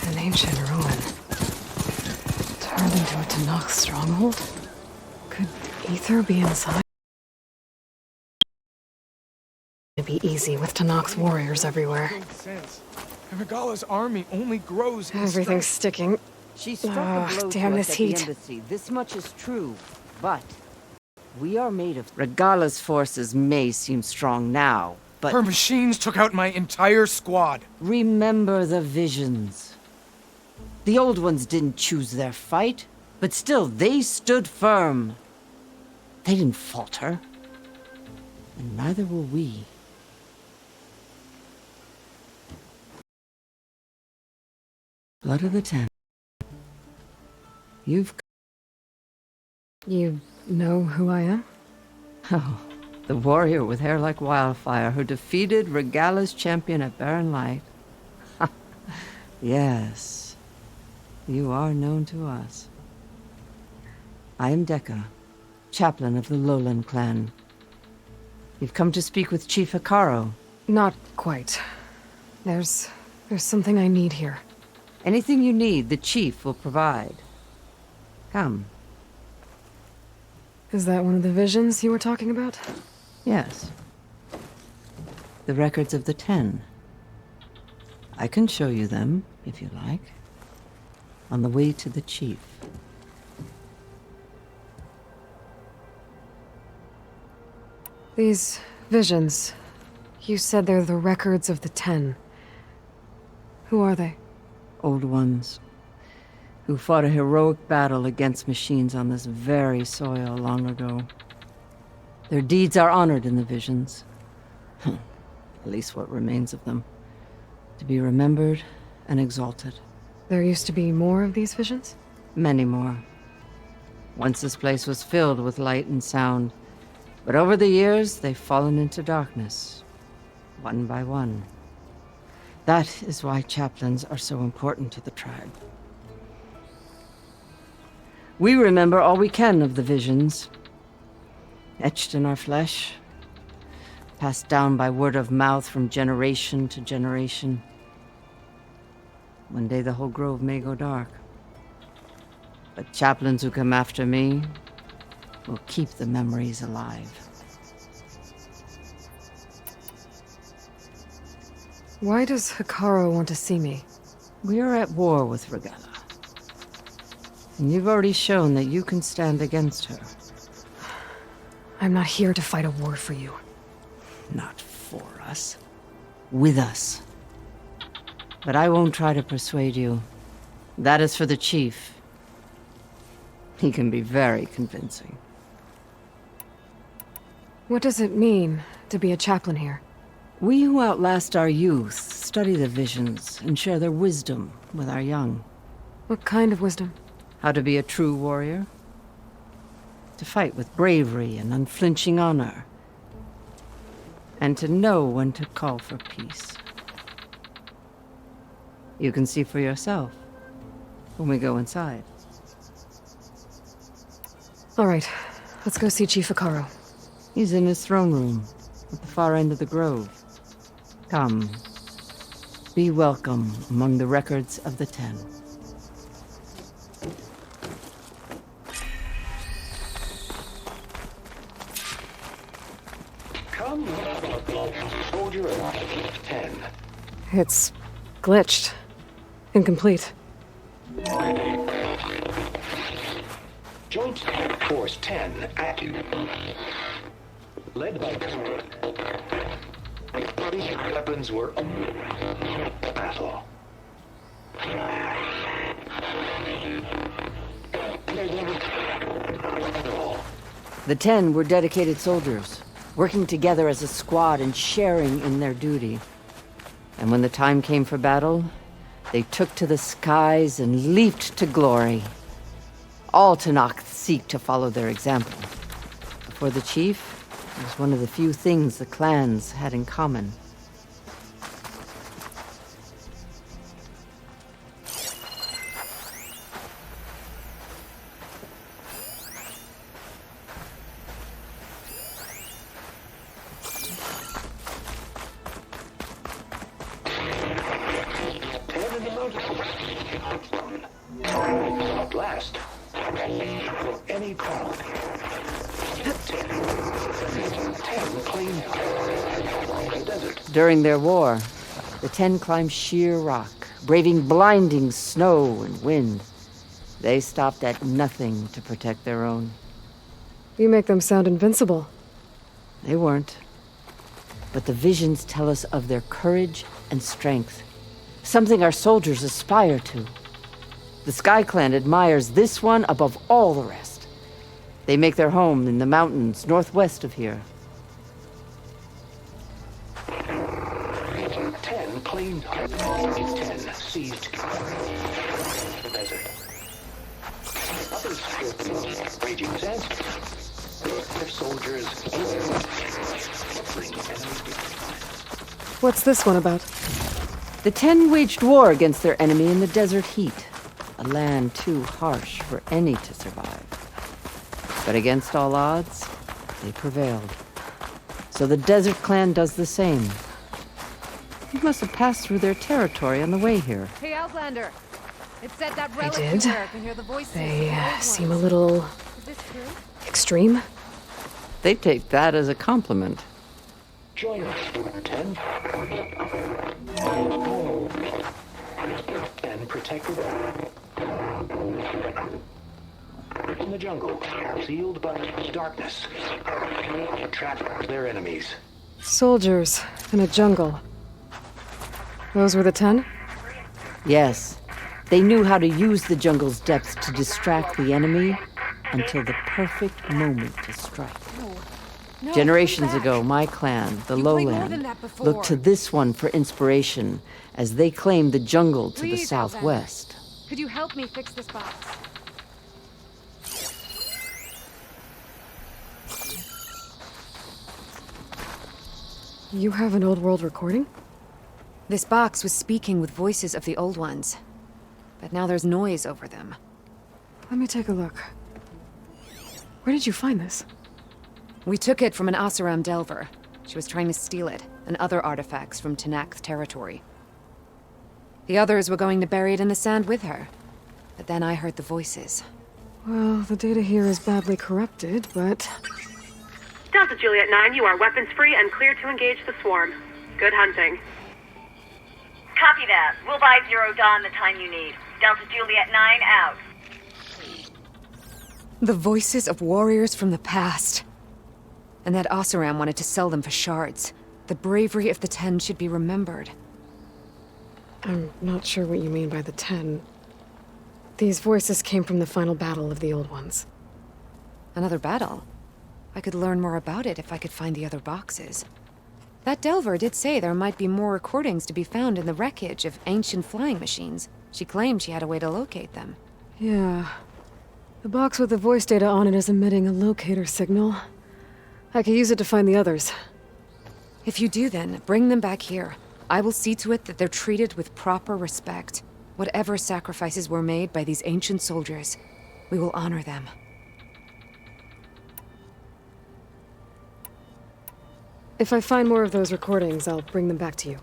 An ancient ruin. Turned into a Tanakh stronghold? Could Ether be inside? It'd be easy with Tanakh's warriors everywhere. Makes sense. Regala's army only grows in Everything's strength. sticking. She struck a blow Damn to us this at heat. the embassy. This much is true, but we are made of... Regala's forces may seem strong now, but... Her machines took out my entire squad. Remember the visions. The old ones didn't choose their fight, but still, they stood firm. They didn't falter. And neither will we. Blood of the Ten. You know who I am? Oh, the warrior with hair like wildfire who defeated Regala's champion at Barren Light. Yes, you are known to us. I am Dekka, chaplain of the Lowland clan. You've come to speak with Chief Hikaru. Not quite. There's something I need here. Anything you need, the chief will provide. Come. Is that one of the visions you were talking about? Yes. The records of the 10. I can show you them, if you like. On the way to the chief. These visions, you said they're the records of the 10. Who are they? Old ones. Who fought a heroic battle against machines on this very soil long ago. Their deeds are honored in the visions. At least what remains of them. To be remembered and exalted. There used to be more of these visions? Many more. Once this place was filled with light and sound. But over the years, they've fallen into darkness. One by one. That is why chaplains are so important to the tribe. We remember all we can of the visions. Etched in our flesh. Passed down by word of mouth from generation to generation. One day the whole grove may go dark. But chaplains who come after me will keep the memories alive. Why does Hikaru want to see me? We are at war with Regala. And you've already shown that you can stand against her. I'm not here to fight a war for you. Not for us. With us. But I won't try to persuade you. That is for the chief. He can be very convincing. What does it mean to be a chaplain here? We who outlast our youth study the visions and share their wisdom with our young. What kind of wisdom? How to be a true warrior. To fight with bravery and unflinching honor. And to know when to call for peace. You can see for yourself when we go inside. All right, let's go see Chief Hikaru. He's in his throne room at the far end of the grove. Come. Be welcome among the records of the 10. Come, soldier of 10. It's glitched. Incomplete. Joint Force 10 active. Led by Command. These weapons were battle. The 10 were dedicated soldiers, working together as a squad and sharing in their duty. And when the time came for battle, they took to the skies and leaped to glory. All Tanakh seek to follow their example. For the chief, it was one of the few things the clans had in common. At last, for any battle. 10 clean the desert. During their war, the 10 climbed sheer rock, braving blinding snow and wind. They stopped at nothing to protect their own. You make them sound invincible. They weren't. But the visions tell us of their courage and strength, something our soldiers aspire to. The Sky Clan admires this one above all the rest. They make their home in the mountains northwest of here. 10 claimed. 10 seized the desert. Others fought raging sands. Their soldiers bring enemies. What's this one about? The 10 waged war against their enemy in the desert heat, a land too harsh for any to survive. But against all odds, they prevailed. So the Desert Clan does the same. You must have passed through their territory on the way here. Hey, Outlander. It said that I relic did. you wear can hear the voices. They of the old seem a ones. little Is this true? extreme. They take that as a compliment. Join us, 10. And protected in the jungle, sealed by darkness. Trap their enemies. Soldiers in a jungle. Those were the 10? Yes, they knew how to use the jungle's depths to distract the enemy until the perfect moment to strike. No, Generations come back. ago, my clan, the You played more than Lowland, that before. looked to this one for inspiration as they claimed the jungle to the Please, Outlander. southwest. Could you help me fix this box? You have an old world recording? This box was speaking with voices of the old ones. But now there's noise over them. Let me take a look. Where did you find this? We took it from an Oseram Delver. She was trying to steal it, and other artifacts from Tenakth territory. The others were going to bury it in the sand with her. But then I heard the voices. Well, the data here is badly corrupted, but... Delta Juliet 9, you are weapons-free and clear to engage the swarm. Good hunting. Copy that. We'll buy Zero Dawn the time you need. Delta Juliet 9 out. The voices of warriors from the past. And that Oseram wanted to sell them for shards. The bravery of the 10 should be remembered. I'm not sure what you mean by the 10. These voices came from the final battle of the Old Ones. Another battle? I could learn more about it if I could find the other boxes. That Delver did say there might be more recordings to be found in the wreckage of ancient flying machines. She claimed she had a way to locate them. Yeah. The box with the voice data on it is emitting a locator signal. I could use it to find the others. If you do then, bring them back here. I will see to it that they're treated with proper respect. Whatever sacrifices were made by these ancient soldiers, we will honor them. If I find more of those recordings, I'll bring them back to you.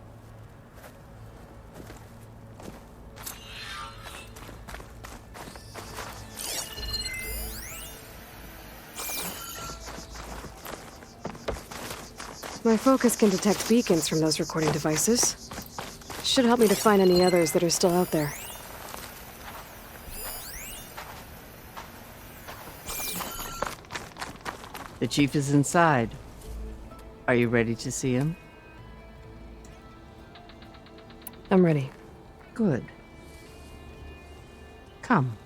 My focus can detect beacons from those recording devices. Should help me to find any others that are still out there. The chief is inside. Are you ready to see him? I'm ready. Good. Come.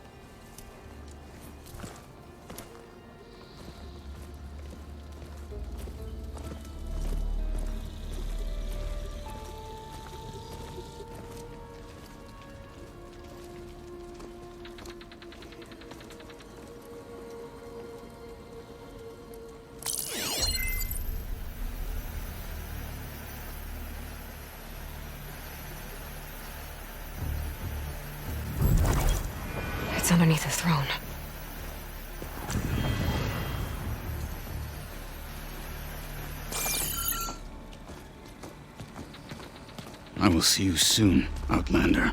It's underneath the throne. I will see you soon, Outlander.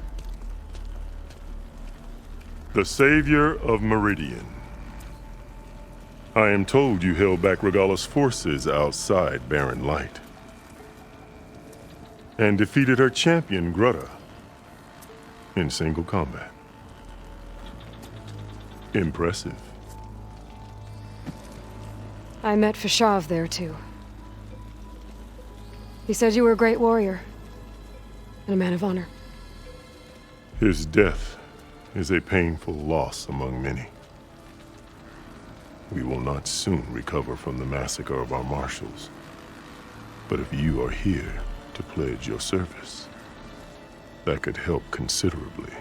The savior of Meridian. I am told you held back Regala's forces outside Barren Light. And defeated her champion, Grutta, in single combat. Impressive. I met Fashav there, too. He said you were a great warrior. And a man of honor. His death is a painful loss among many. We will not soon recover from the massacre of our marshals. But if you are here to pledge your service, that could help considerably.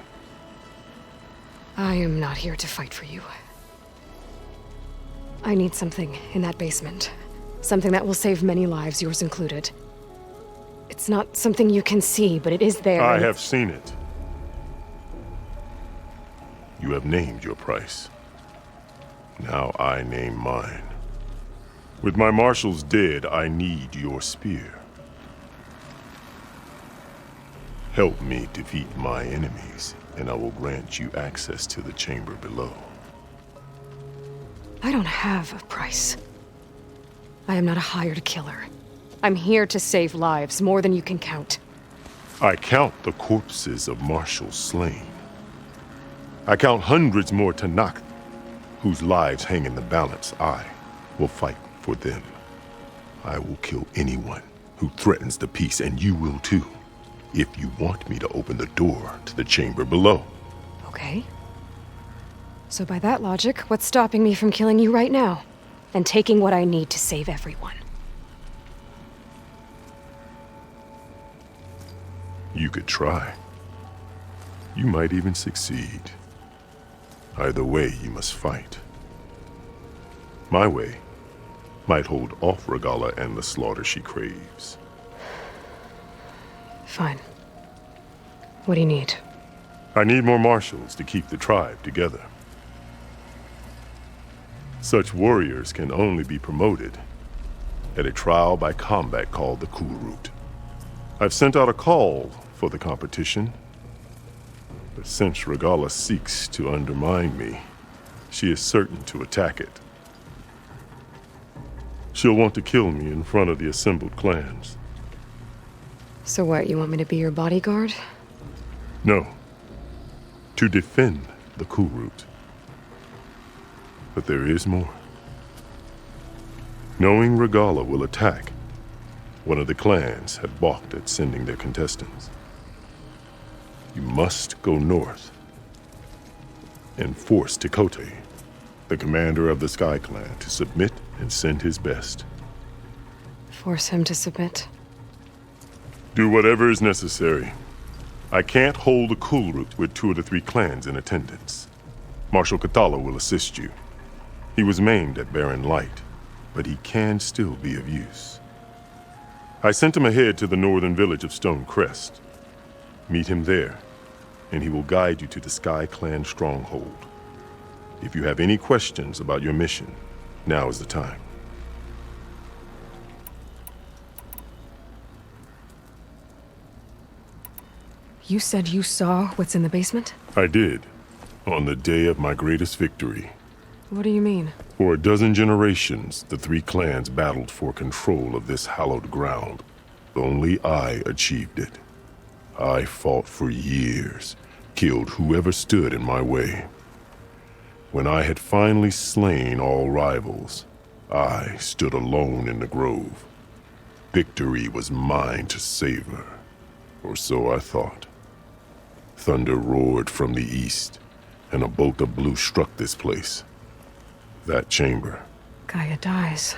I am not here to fight for you. I need something in that basement. Something that will save many lives, yours included. It's not something you can see, but it is there. I have seen it. You have named your price. Now I name mine. With my marshals dead, I need your spear. Help me defeat my enemies, and I will grant you access to the chamber below. I don't have a price. I am not a hired killer. I'm here to save lives, more than you can count. I count the corpses of marshals slain. I count hundreds more Tanakh, whose lives hang in the balance. I will fight for them. I will kill anyone who threatens the peace, and you will too, if you want me to open the door to the chamber below. Okay. So by that logic, what's stopping me from killing you right now? And taking what I need to save everyone? You could try. You might even succeed. Either way, you must fight. My way might hold off Regala and the slaughter she craves. Fine. What do you need? I need more marshals to keep the tribe together. Such warriors can only be promoted at a trial by combat called the Kulrut. I've sent out a call for the competition, but since Regala seeks to undermine me, she is certain to attack it. She'll want to kill me in front of the assembled clans. So what, you want me to be your bodyguard? No. To defend the Kulrut. But there is more. Knowing Regala will attack, one of the clans had balked at sending their contestants. You must go north and force Tekote, the commander of the Sky Clan, to submit and send his best. Force him to submit? Do whatever is necessary. I can't hold the Kulrut with 2 of the 3 clans in attendance. Marshal Kathala will assist you. He was maimed at Barren Light, but he can still be of use. I sent him ahead to the northern village of Stone Crest. Meet him there, and he will guide you to the Sky Clan stronghold. If you have any questions about your mission, now is the time. You said you saw what's in the basement? I did, on the day of my greatest victory. What do you mean? For a dozen generations, the 3 clans battled for control of this hallowed ground. Only I achieved it. I fought for years, killed whoever stood in my way. When I had finally slain all rivals, I stood alone in the grove. Victory was mine to savor, or so I thought. Thunder roared from the east, and a bolt of blue struck this place. That chamber. Gaia dies,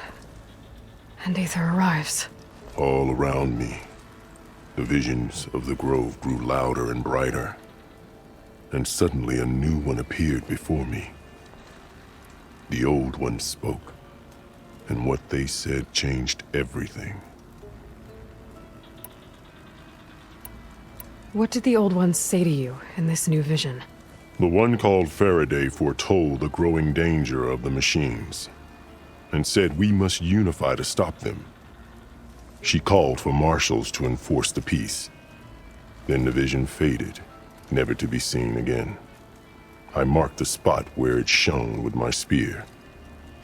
and Aether arrives. All around me, the visions of the grove grew louder and brighter, and suddenly a new one appeared before me. The old one spoke, and what they said changed everything. What did the old ones say to you in this new vision? The one called Faraday foretold the growing danger of the machines, and said we must unify to stop them. She called for marshals to enforce the peace. Then the vision faded, never to be seen again. I marked the spot where it shone with my spear,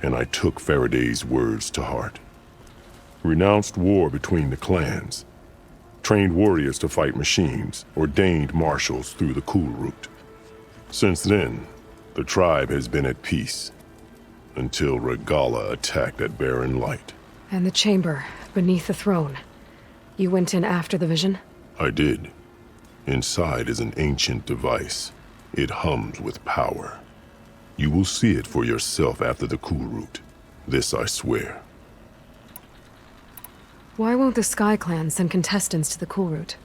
and I took Faraday's words to heart. Renounced war between the clans, trained warriors to fight machines, ordained marshals through the cool route. Since then, the tribe has been at peace, until Regala attacked at Barren Light. And the chamber, beneath the throne. You went in after the vision? I did. Inside is an ancient device. It hums with power. You will see it for yourself after the cool route. This I swear. Why won't the Sky Clan send contestants to the cool route?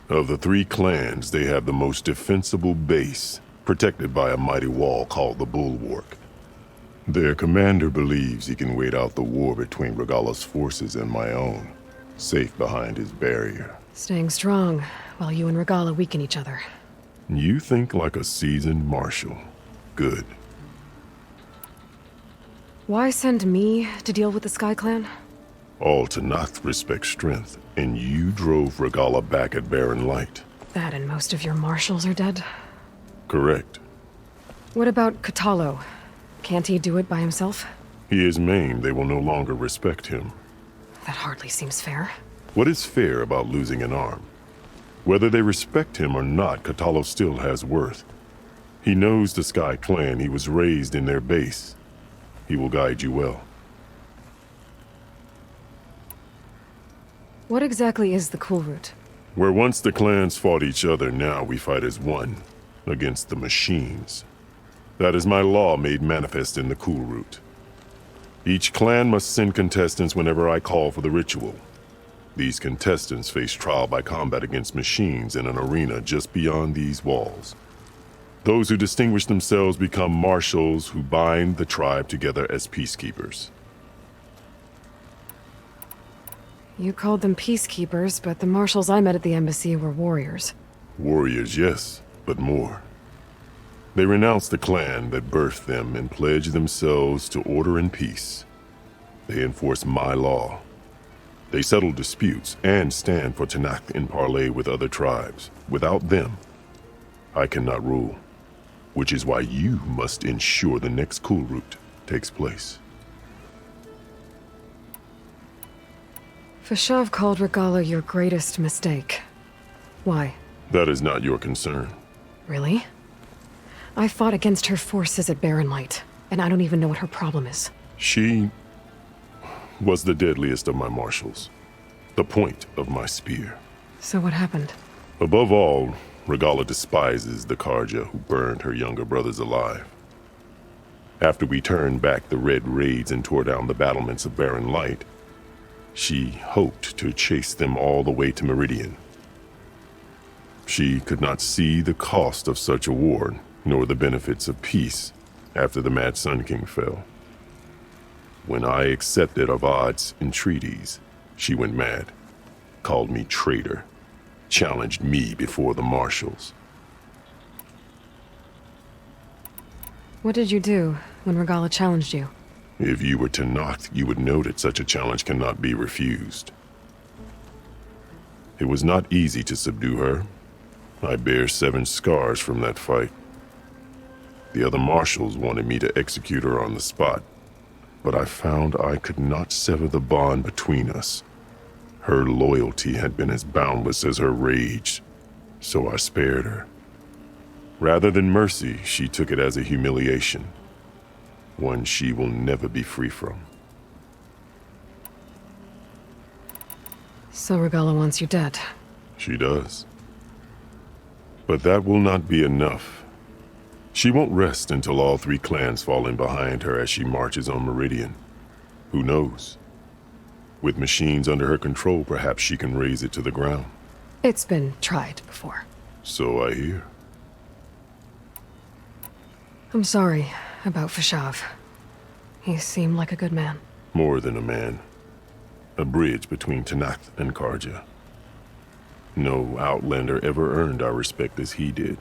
Of the 3 clans, they have the most defensible base, protected by a mighty wall called the Bulwark. Their commander believes he can wait out the war between Regala's forces and my own, safe behind his barrier. Staying strong, while you and Regala weaken each other. You think like a seasoned marshal. Good. Why send me to deal with the Sky Clan? All Tanath respect strength, and you drove Regala back at Barren Light. That and most of your marshals are dead? Correct. What about Katalo? Can't he do it by himself? He is maimed. They will no longer respect him. That hardly seems fair. What is fair about losing an arm? Whether they respect him or not, Katalo still has worth. He knows the Sky Clan. He was raised in their base. He will guide you well. What exactly is the cool route? Where once the clans fought each other, now we fight as one, against the machines. That is my law made manifest in the cool route. Each clan must send contestants whenever I call for the ritual. These contestants face trial by combat against machines in an arena just beyond these walls. Those who distinguish themselves become marshals who bind the tribe together as peacekeepers. You called them peacekeepers, but the marshals I met at the embassy were warriors. Warriors, yes, but more. They renounce the clan that birthed them and pledge themselves to order and peace. They enforce my law. They settle disputes and stand for Tanakh in parley with other tribes. Without them, I cannot rule. Which is why you must ensure the next cool route takes place. Fashav called Regala your greatest mistake. Why? That is not your concern. Really? I fought against her forces at Barren Light, and I don't even know what her problem is. She was the deadliest of my marshals. The point of my spear. So what happened? Above all, Regala despises the Karja who burned her younger brothers alive. After we turned back the red raids and tore down the battlements of Barren Light, she hoped to chase them all the way to Meridian. She could not see the cost of such a war, nor the benefits of peace after the Mad Sun King fell. When I accepted Avad's entreaties, she went mad, called me traitor, challenged me before the marshals. What did you do when Regala challenged you? If you were to knock, you would know that such a challenge cannot be refused. It was not easy to subdue her. I bear 7 scars from that fight. The other marshals wanted me to execute her on the spot, but I found I could not sever the bond between us. Her loyalty had been as boundless as her rage, so I spared her. Rather than mercy, she took it as a humiliation, one she will never be free from. So Regala wants you dead. She does. But that will not be enough. She won't rest until all 3 clans fall in behind her as she marches on Meridian. Who knows? With machines under her control, perhaps she can raze it to the ground. It's been tried before. So I hear. I'm sorry about Fashav. He seemed like a good man. More than a man. A bridge between Tanakh and Karja. No outlander ever earned our respect as he did.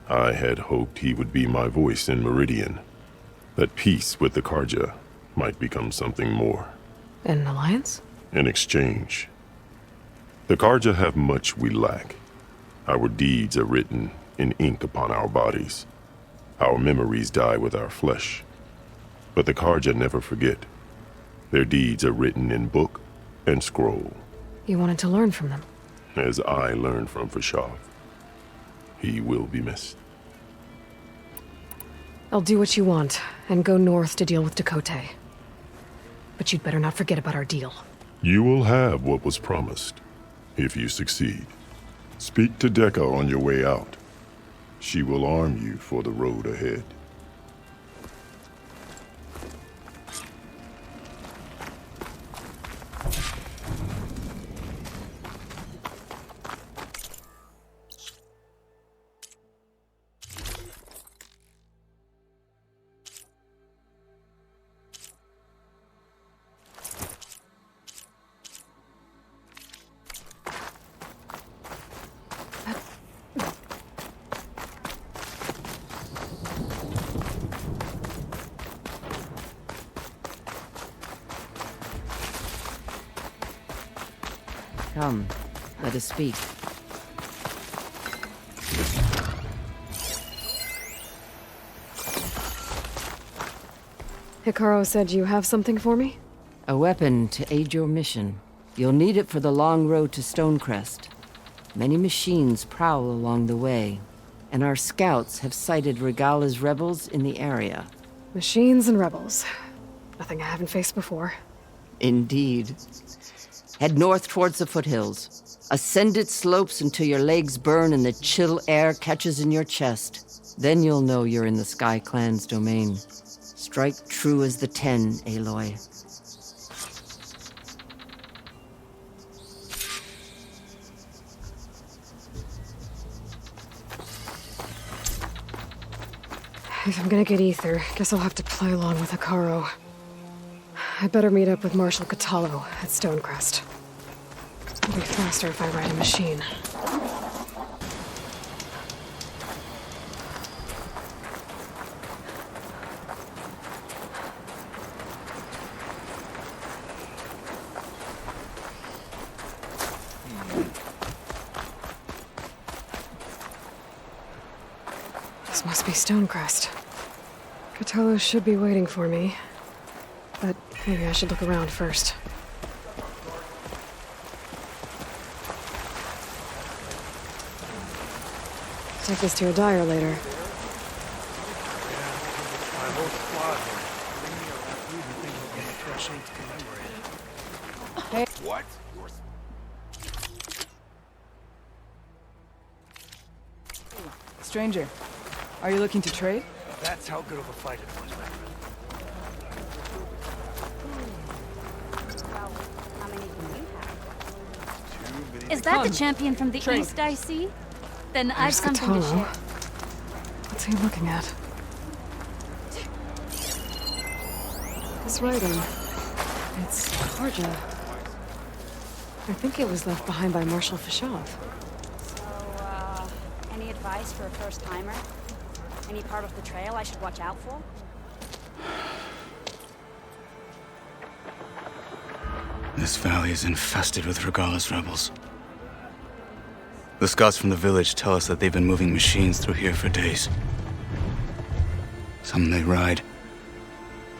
I had hoped he would be my voice in Meridian. That peace with the Karja might become something more. An alliance? In exchange. The Karja have much we lack. Our deeds are written in ink upon our bodies. Our memories die with our flesh. But the Karja never forget. Their deeds are written in book and scroll. You wanted to learn from them. As I learned from Fashav. He will be missed. I'll do what you want, and go north to deal with Dakota. But you'd better not forget about our deal. You will have what was promised, if you succeed. Speak to Decca on your way out. She will arm you for the road ahead. Come, let us speak. Hikaru said you have something for me? A weapon to aid your mission. You'll need it for the long road to Stonecrest. Many machines prowl along the way, and our scouts have sighted Regala's rebels in the area. Machines and rebels. Nothing I haven't faced before. Indeed. Head north towards the foothills. Ascend its slopes until your legs burn and the chill air catches in your chest. Then you'll know you're in the Sky Clan's domain. Strike true as the 10, Aloy. If I'm gonna get ether, guess I'll have to play along with Hikaru. I better meet up with Marshal Catallo at Stonecrest. It'll be faster if I ride a machine. This must be Stonecrest. Catallo should be waiting for me. But maybe I should look around first. Take this to a dyer later. My whole squad here. Bring me around food and think we'll get a fresh ink to commemorate it. What? Stranger, are you looking to trade? That's how good of a fight it was, my friend. Is that the champion from the east I see? Then I've There's something to Catallo. share. What's he looking at? This writing. It's Karja. I think it was left behind by Marshal Fashav. So, any advice for a first-timer? Any part of the trail I should watch out for? This valley is infested with Regala's rebels. The scouts from the village tell us that they've been moving machines through here for days. Some they ride,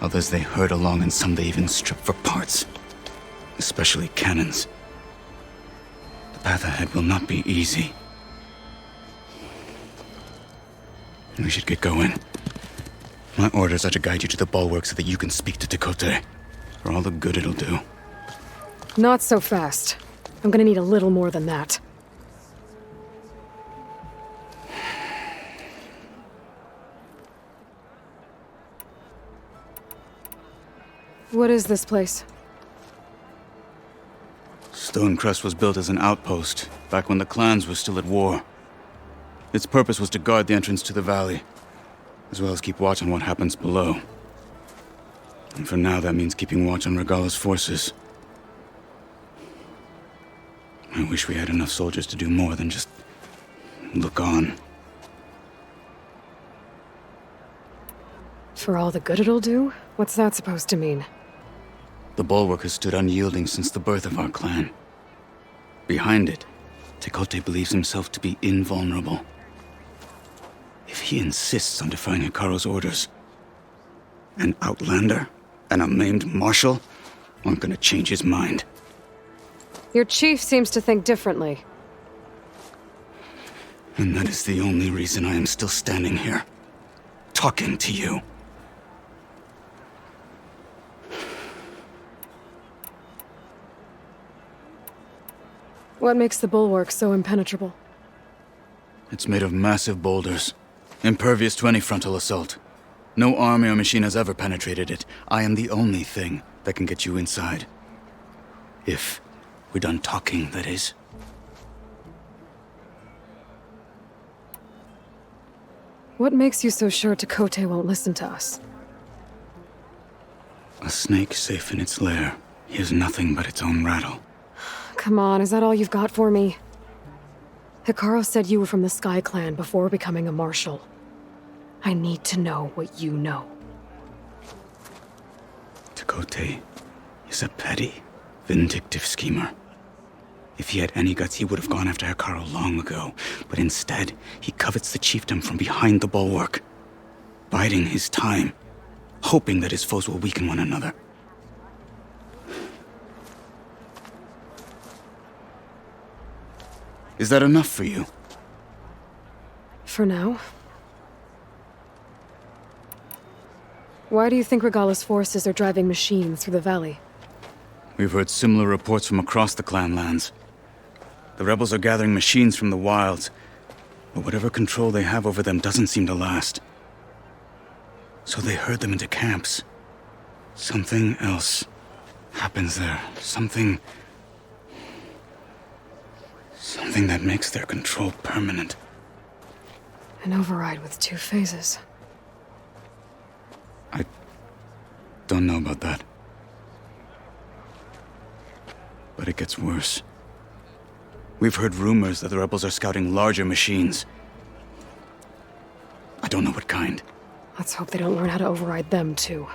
others they herd along, and some they even strip for parts. Especially cannons. The path ahead will not be easy. We should get going. My orders are to guide you to the bulwark so that you can speak to Dakota. For all the good it'll do. Not so fast. I'm gonna need a little more than that. What is this place? Stonecrest was built as an outpost, back when the clans were still at war. Its purpose was to guard the entrance to the valley, as well as keep watch on what happens below. And for now, that means keeping watch on Regala's forces. I wish we had enough soldiers to do more than just look on. For all the good it'll do? What's that supposed to mean? The bulwark has stood unyielding since the birth of our clan. Behind it, Tekote believes himself to be invulnerable. If he insists on defying Hikaru's orders. An outlander and a maimed marshal aren't gonna change his mind. Your chief seems to think differently. And that is the only reason I am still standing here, talking to you. What makes the bulwark so impenetrable? It's made of massive boulders, impervious to any frontal assault. No army or machine has ever penetrated it. I am the only thing that can get you inside. If we're done talking, that is. What makes you so sure Takote won't listen to us? A snake safe in its lair hears nothing but its own rattle. Come on, is that all you've got for me? Hikaru said you were from the Sky Clan before becoming a marshal. I need to know what you know. Takote is a petty, vindictive schemer. If he had any guts, he would have gone after Hikaru long ago. But instead, he covets the chiefdom from behind the bulwark, biding his time, hoping that his foes will weaken one another. Is that enough for you? For now. Why do you think Regala's forces are driving machines through the valley? We've heard similar reports from across the clan lands. The rebels are gathering machines from the wilds, but whatever control they have over them doesn't seem to last. So they herd them into camps. Something else happens there. Something that makes their control permanent. An override with 2 phases. I don't know about that. But it gets worse. We've heard rumors that the rebels are scouting larger machines. I don't know what kind. Let's hope they don't learn how to override them, too.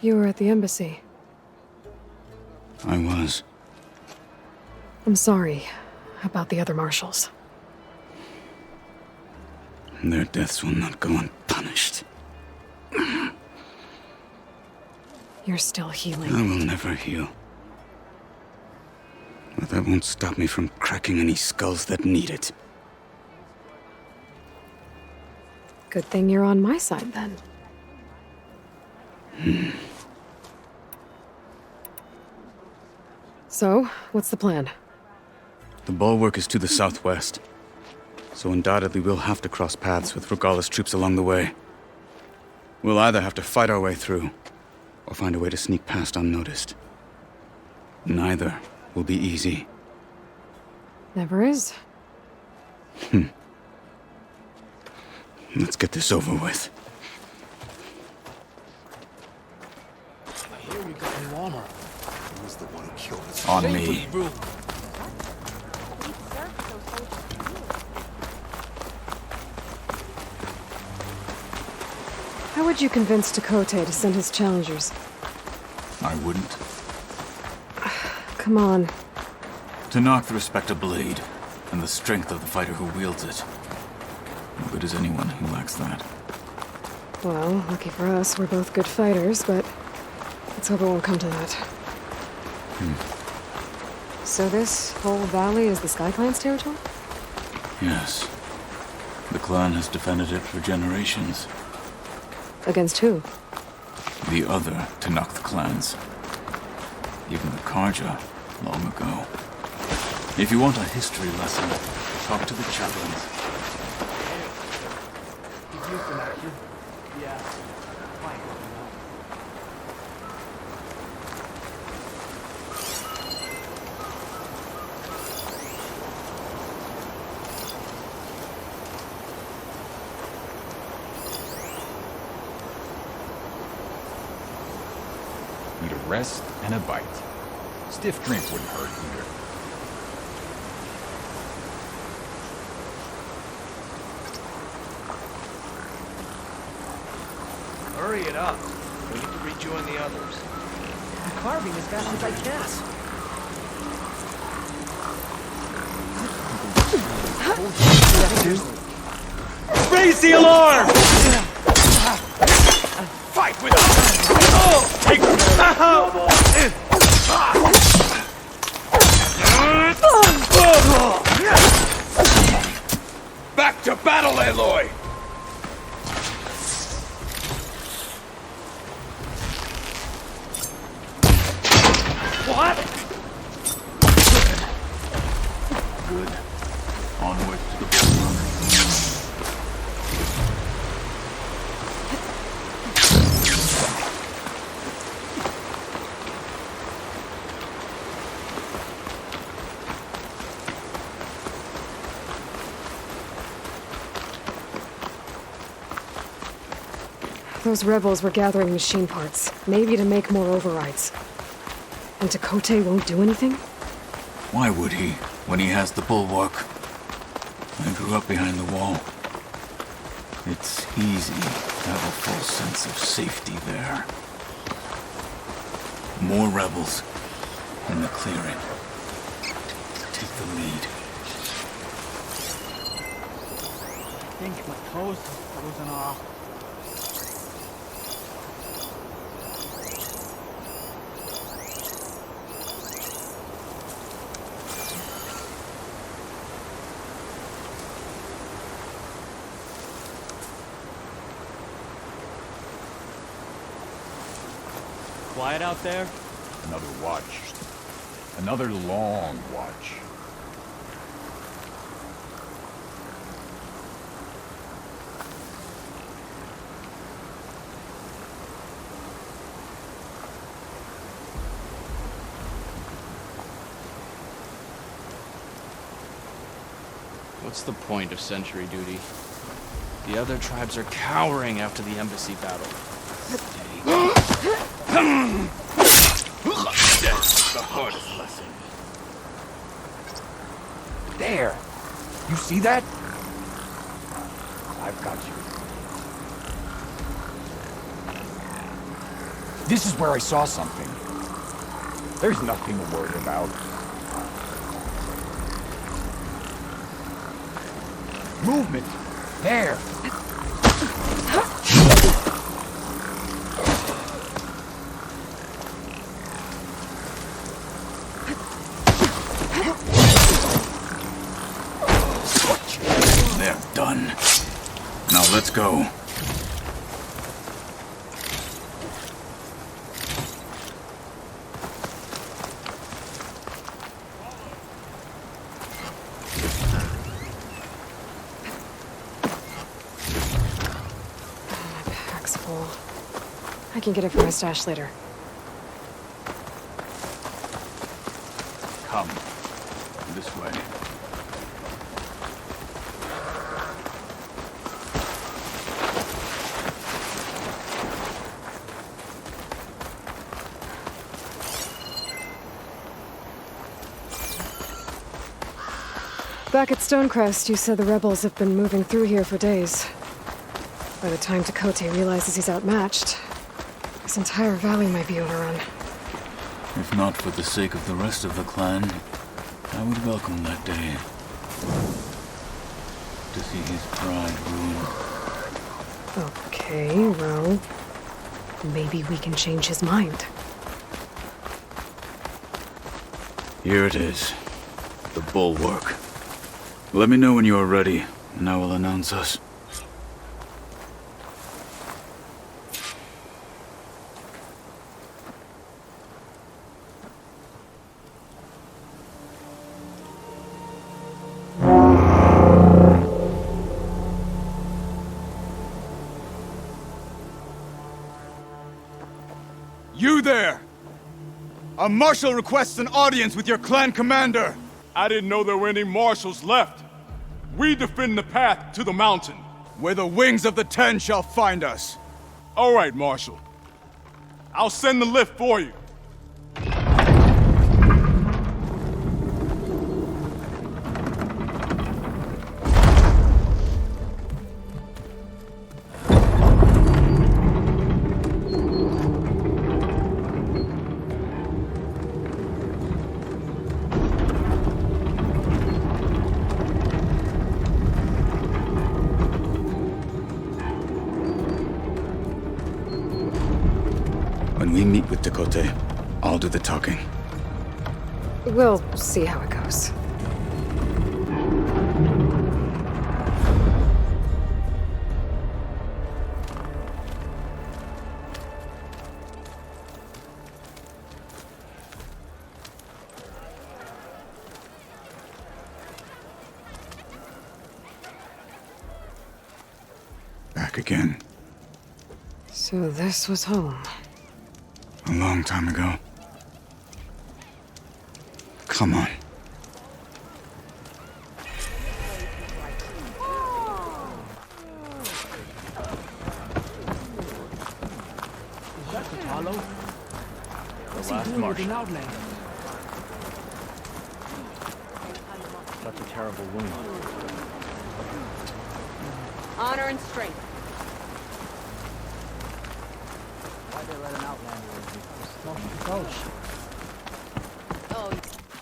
You were at the embassy. I was. I'm sorry about the other marshals. Their deaths will not go unpunished. You're still healing. I will never heal. But that won't stop me from cracking any skulls that need it. Good thing you're on my side, then. So, what's the plan? The bulwark is to the southwest, so undoubtedly we'll have to cross paths with Regala's troops along the way. We'll either have to fight our way through, or find a way to sneak past unnoticed. Neither will be easy. Never is. Let's get this over with. Here we got an armor. Who was the one who killed us? On me. How would you convince Takote to send his challengers? I wouldn't. Come on. To knock the respect of blade, and the strength of the fighter who wields it. No good is anyone who lacks that. Well, lucky for us, we're both good fighters, but let's hope it won't come to that. So this whole valley is the Sky Clan's territory? Yes. The clan has defended it for generations. Against who? The other Tenakth clans. Even the Karja, long ago. If you want a history lesson, talk to the chaplains. Did you connect you? Yeah. Fine. Need a rest and a bite. Stiff drink wouldn't hurt either. Hurry it up. We need to rejoin the others. The carving as fast as I can. Raise the alarm! Fight with us! Oh! Take Back to battle, Aloy! What? Good. Onward to the bullroom. Those rebels were gathering machine parts, maybe to make more overrides. And Tekote won't do anything? Why would he, when he has the bulwark? I grew up behind the wall. It's easy to have a full sense of safety there. More rebels in the clearing. Take the lead. I think my toes are frozen off. Quiet out there? Another watch. Another long watch. What's the point of sentry duty? The other tribes are cowering after the embassy battle. That's the hardest lesson. There! You see that? I've got you. This is where I saw something. There's nothing to worry about. Movement! There! They're done. Now let's go. I can get it from my stash later. Come. This way. Back at Stonecrest, you said the rebels have been moving through here for days. By the time Tekote realizes he's outmatched, this entire valley might be overrun. If not for the sake of the rest of the clan, I would welcome that day. To see his pride ruined. Okay, well, maybe we can change his mind. Here it is. The bulwark. Let me know when you are ready, and I will announce us. You there! A marshal requests an audience with your clan commander! I didn't know there were any marshals left. We defend the path to the mountain. Where the wings of the Ten shall find us. All right, Marshal. I'll send the lift for you. we meet with Dakota, I'll do the talking. We'll see how it goes. Back again. So this was home. A long time ago. Come on. Is that Katalo? What's he last doing with Martian. an Outlander? Such a terrible wound. Honor and strength. Why'd they let an Outlander in here? Gulch. Oh,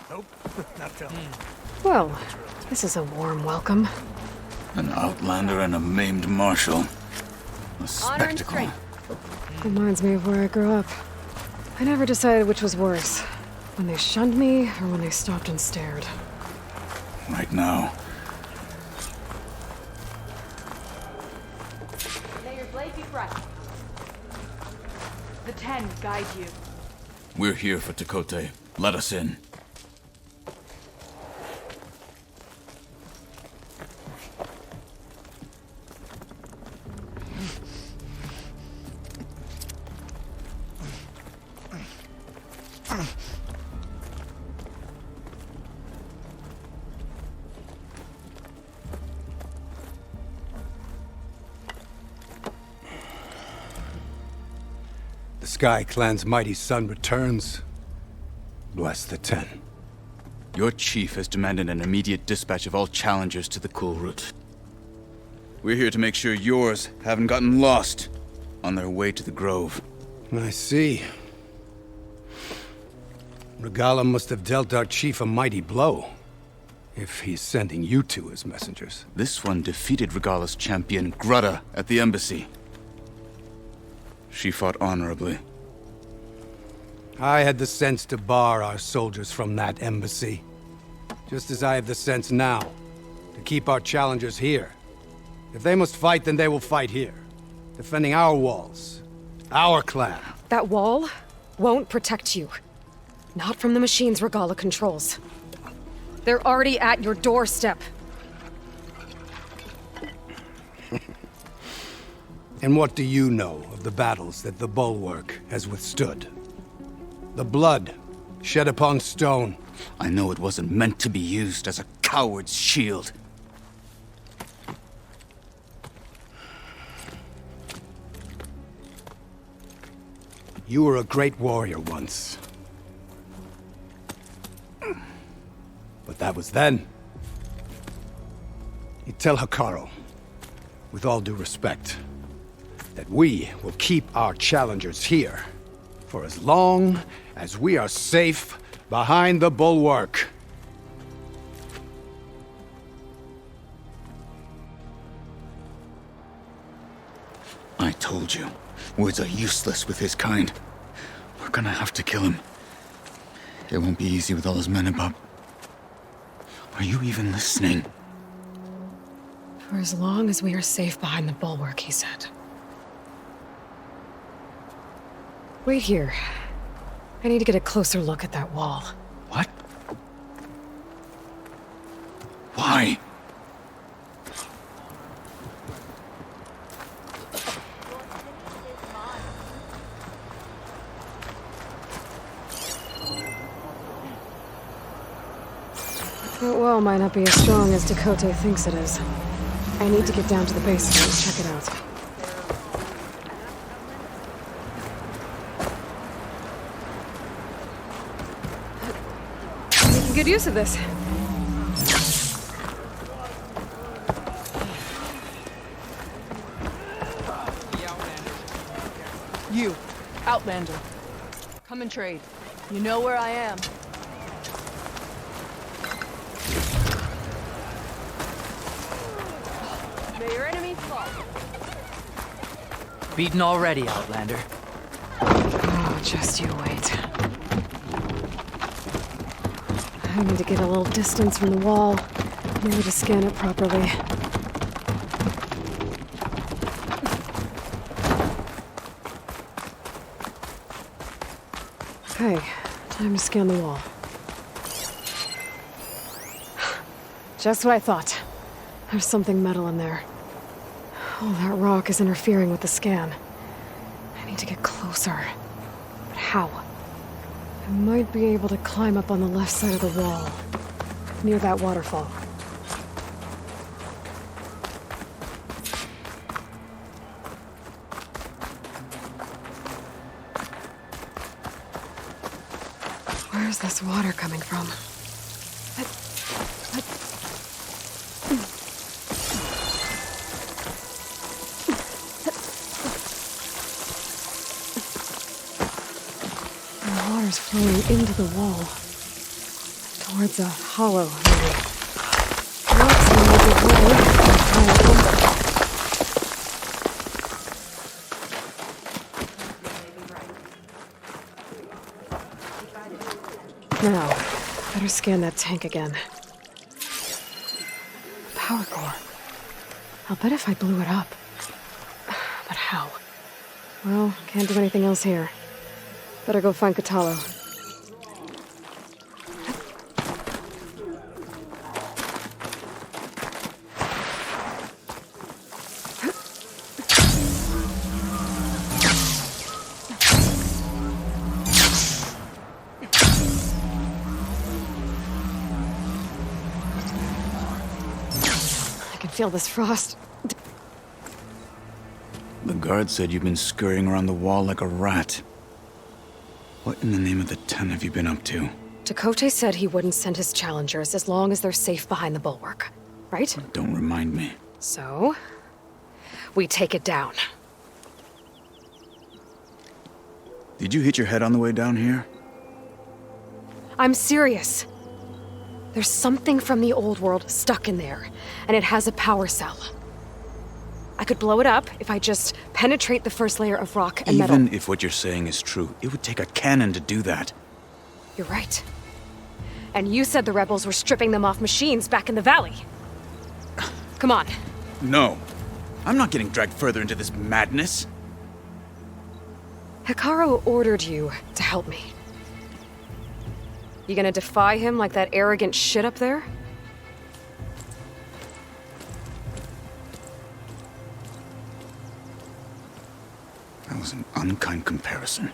Nope, not till. Well, this is a warm welcome. An outlander and a maimed marshal. A honor and spectacle. strength. Reminds me of where I grew up. I never decided which was worse. When they shunned me, or when they stopped and stared. Right now. May your blade be bright. The 10 guide you. We're here for Dakota. Let us in. The Sky Clan's mighty son returns. Bless the 10. Your chief has demanded an immediate dispatch of all challengers to the cool route. We're here to make sure yours haven't gotten lost on their way to the Grove. I see. Regala must have dealt our chief a mighty blow, if he's sending you two as messengers. This one defeated Regala's champion, Grutta, at the embassy. She fought honorably. I had the sense to bar our soldiers from that embassy. Just as I have the sense now to keep our challengers here. If they must fight, then they will fight here. Defending our walls. Our clan. That wall won't protect you. Not from the machines Regala controls. They're already at your doorstep. And what do you know of the battles that the Bulwark has withstood? The blood shed upon stone. I know it wasn't meant to be used as a coward's shield. You were a great warrior once. But that was then. You tell Hikaru, with all due respect, that we will keep our challengers here for as long as we are safe behind the Bulwark. I told you, words are useless with his kind. We're gonna have to kill him. It won't be easy with all his men about. Are you even listening? For as long as we are safe behind the bulwark, he said. Wait here. I need to get a closer look at that wall. What? Why? That wall might not be as strong as Dakota thinks it is. I need to get down to the base of it and check it out. Making good use of this. You, Outlander. Come and trade. You know where I am. May your enemies fall. Beaten already, Outlander. Oh, Just you wait. I need to get a little distance from the wall, maybe to scan it properly. Okay, time to scan the wall. Just what I thought. There's something metal in there. Oh, that rock is interfering with the scan. I need to get closer. But how? I might be able to climb up on the left side of the wall, near that waterfall. Where's this water coming from? The water's flowing into the wall, towards a hollow, maybe. Rocks in the way. Now, better scan that tank again. Power core. I'll bet if I blew it up. But how? Well, can't do anything else here. Better go find Katalo. I can feel this frost. The guard said you've been scurrying around the wall like a rat. What in the name of the 10 have you been up to? Dakote said he wouldn't send his challengers as long as they're safe behind the bulwark, right? Don't remind me. So, we take it down. Did you hit your head on the way down here? I'm serious. There's something from the old world stuck in there, and it has a power cell. I could blow it up if I just penetrate the first layer of rock and metal. Even if what you're saying is true, it would take a cannon to do that. You're right. And you said the rebels were stripping them off machines back in the valley. Come on. No. I'm not getting dragged further into this madness. Hikaru ordered you to help me. You gonna defy him like that arrogant shit up there? That was an unkind comparison.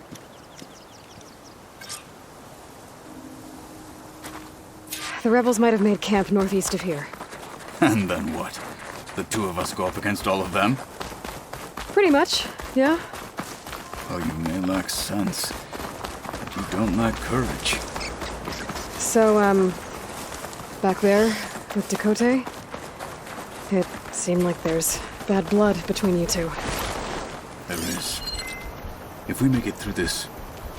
The rebels might have made camp northeast of here. And then what? The two of us go up against all of them? Pretty much, yeah. Oh, you may lack sense, but you don't lack courage. So, back there with Dakote, it seemed like there's bad blood between you two. There is. If we make it through this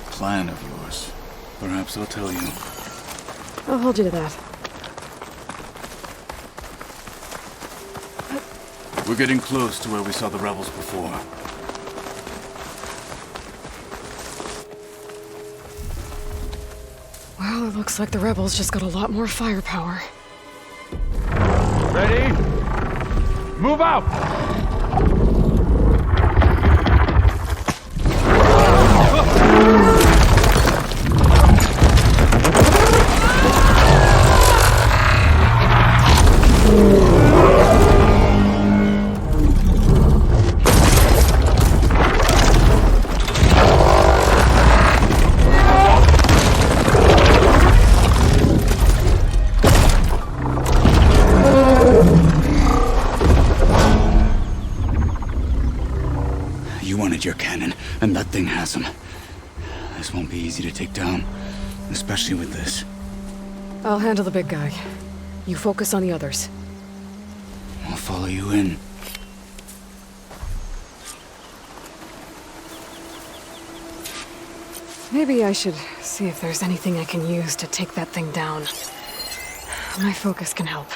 plan of yours, perhaps I'll tell you. I'll hold you to that. We're getting close to where we saw the rebels before. Well, it looks like the rebels just got a lot more firepower. Ready? Move out! Your cannon, and that thing has him. This won't be easy to take down, especially with this. I'll handle the big guy. You focus on the others. I'll follow you in. Maybe I should see if there's anything I can use to take that thing down. My focus can help.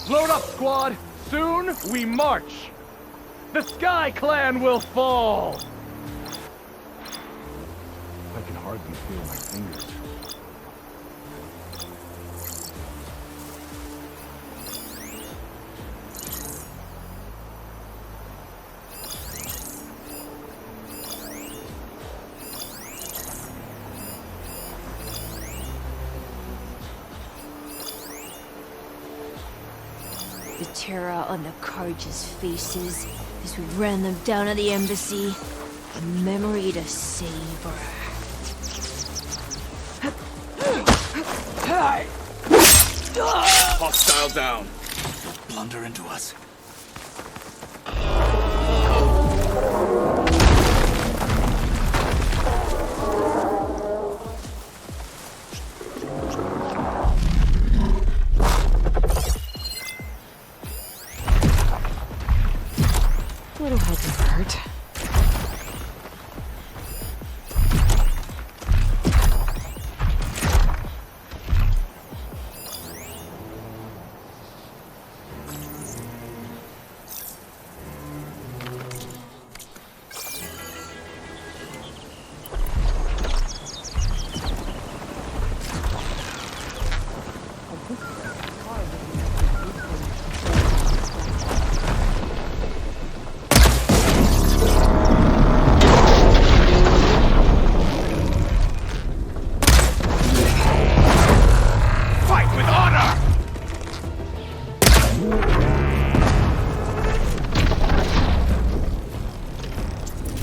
Load up, squad! Soon we march! The Sky Clan will fall! I can hardly feel my fingers. The terror on the Carja's faces as we ran them down at the embassy. A memory to savor. Hostile down. They'll blunder into us. A little help doesn't hurt.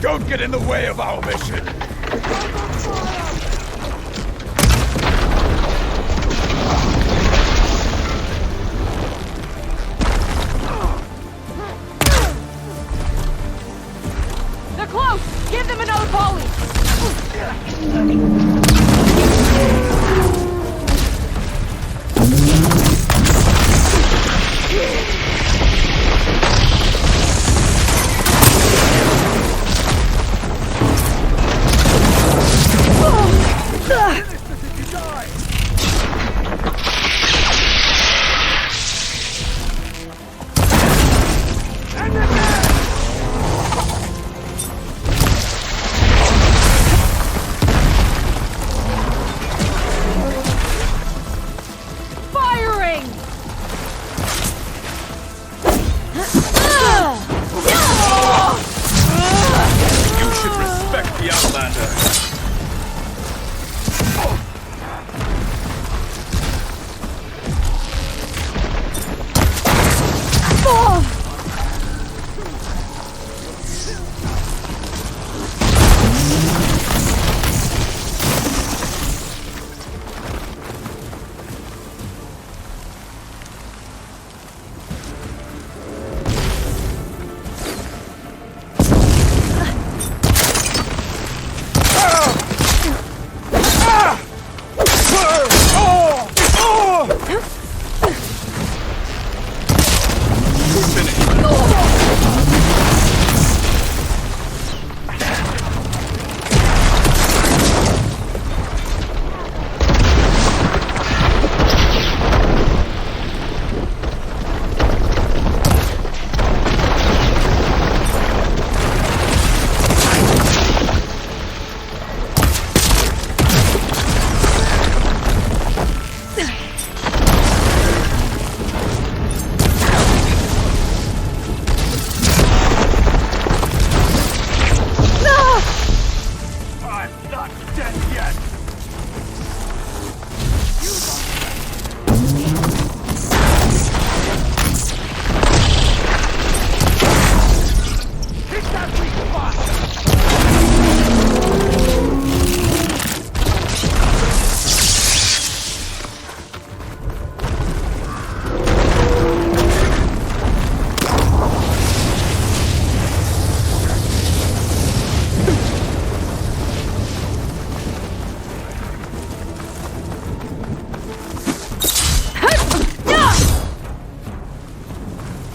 Don't get in the way of our mission! They're close! Give them another volley!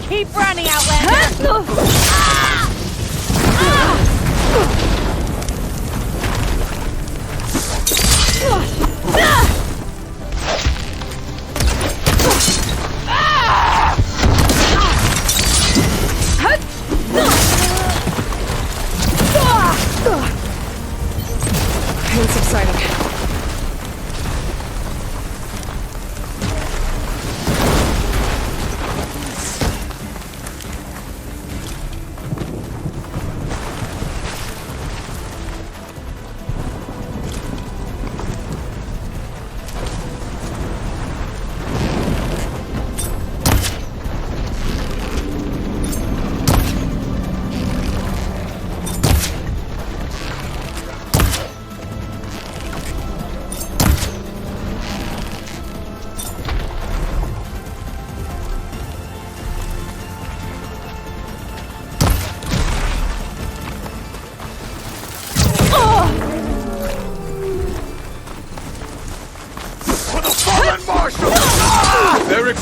Keep running, Outlander! Pain subsided.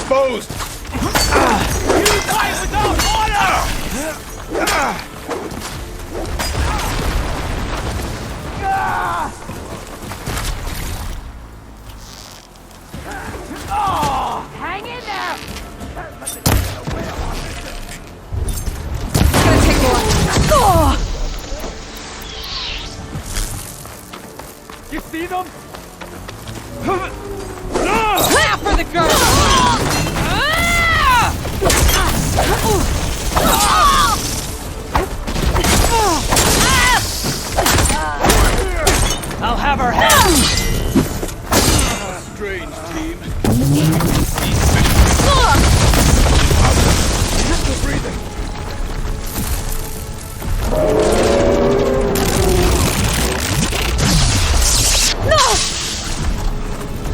exposed! You fight without order! Hang in there! It's gonna take more. You see them? For the girl! I'll have her head! Strange team. Still breathing.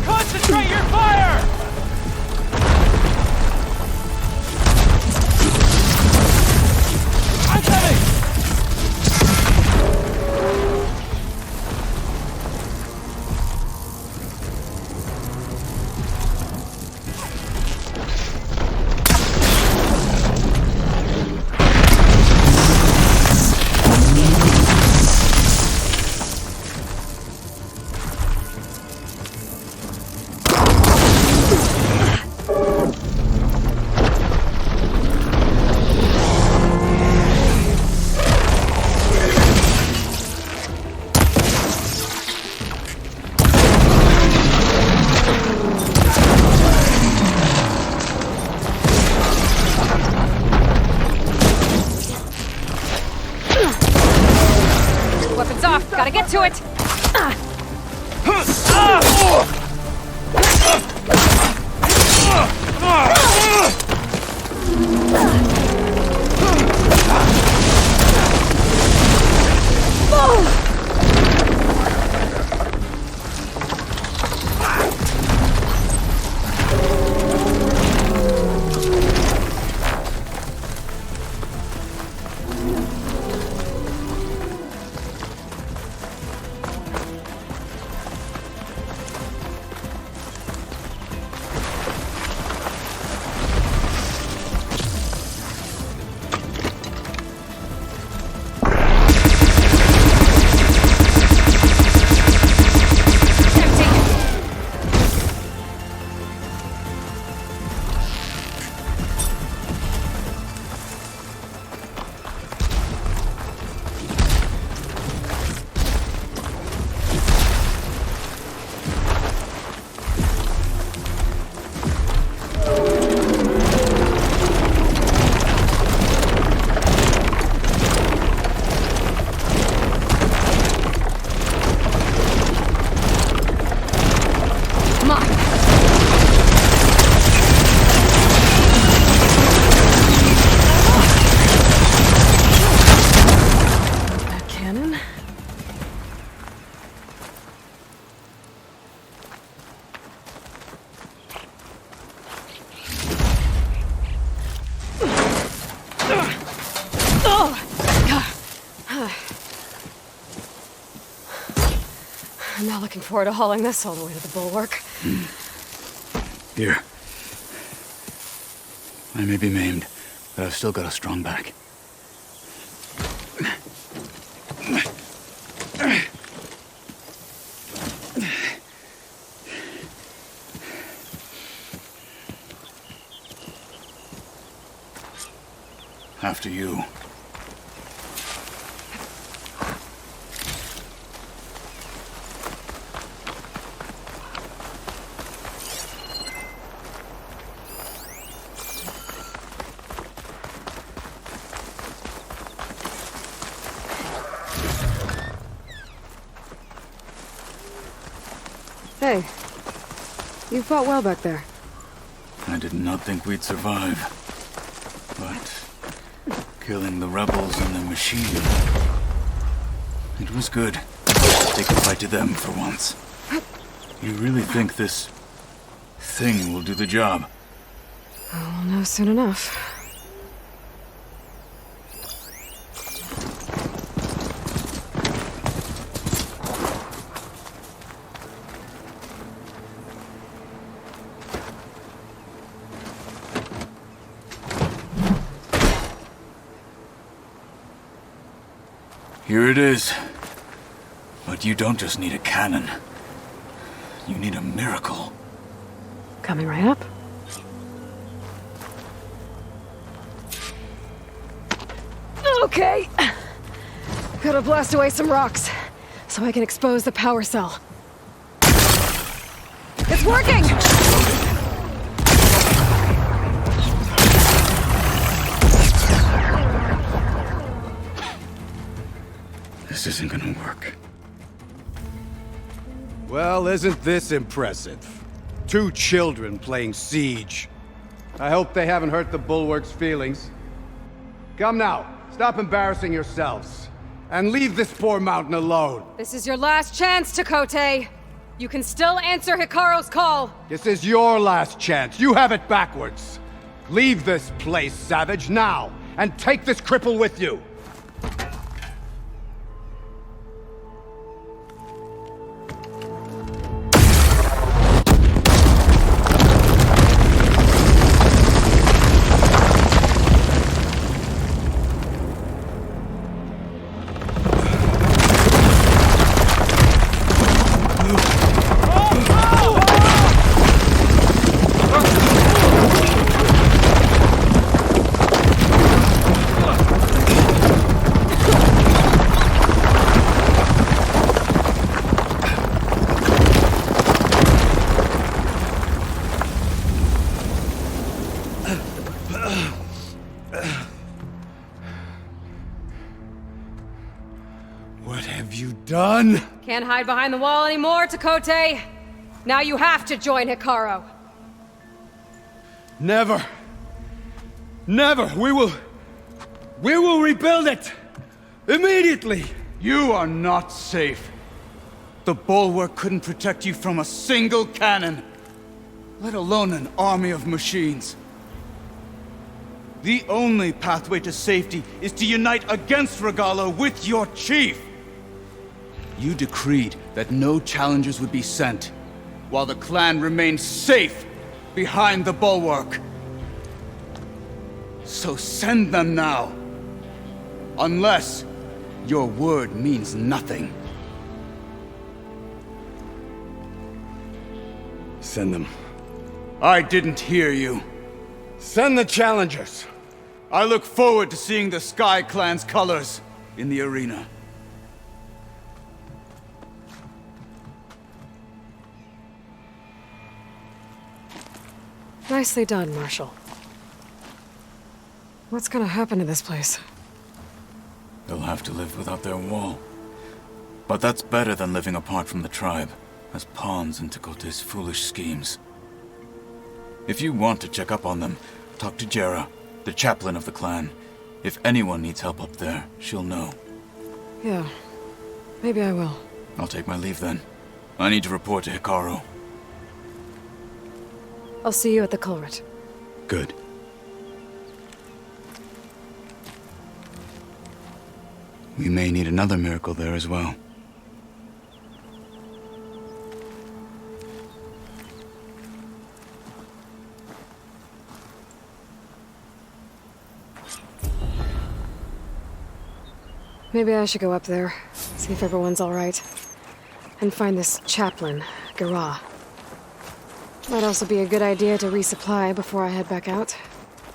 Concentrate your fire! I'm coming! Weapons off. Gotta get to it. I'm not looking forward to hauling this all the way to the bulwark. Here. I may be maimed, but I've still got a strong back. After you. Hey, you fought well back there. I did not think we'd survive. But killing the rebels and the machine, it was good. Take a fight to them for once. You really think this thing will do the job? I'll know soon enough. Here it is. But you don't just need a cannon. You need a miracle. Coming right up. Okay. Gotta blast away some rocks, so I can expose the power cell. It's working! This isn't gonna work. Well, isn't this impressive? 2 children playing siege. I hope they haven't hurt the Bulwark's feelings. Come now, stop embarrassing yourselves. And leave this poor mountain alone. This is your last chance, Chakotay. You can still answer Hikaru's call. This is your last chance. You have it backwards. Leave this place, Savage, now, and take this cripple with you. What have you done? Can't hide behind the wall anymore, Chakotay. Now you have to join Hikaru. Never. Never. We will rebuild it. Immediately. You are not safe. The Bulwark couldn't protect you from a single cannon, let alone an army of machines. The only pathway to safety is to unite against Regalo with your chief. You decreed that no challengers would be sent, while the clan remained safe behind the Bulwark. So send them now. Unless your word means nothing. Send them. I didn't hear you. Send the challengers. I look forward to seeing the Sky Clan's colors in the arena. Nicely done, Marshal. What's gonna happen to this place? They'll have to live without their wall. But that's better than living apart from the tribe, as pawns in Chakotay's foolish schemes. If you want to check up on them, talk to Jera, the chaplain of the clan. If anyone needs help up there, she'll know. Yeah, maybe I will. I'll take my leave then. I need to report to Hikaru. I'll see you at the culvert. Good. We may need another miracle there as well. Maybe I should go up there, see if everyone's all right. And find this chaplain, Gara. Might also be a good idea to resupply before I head back out.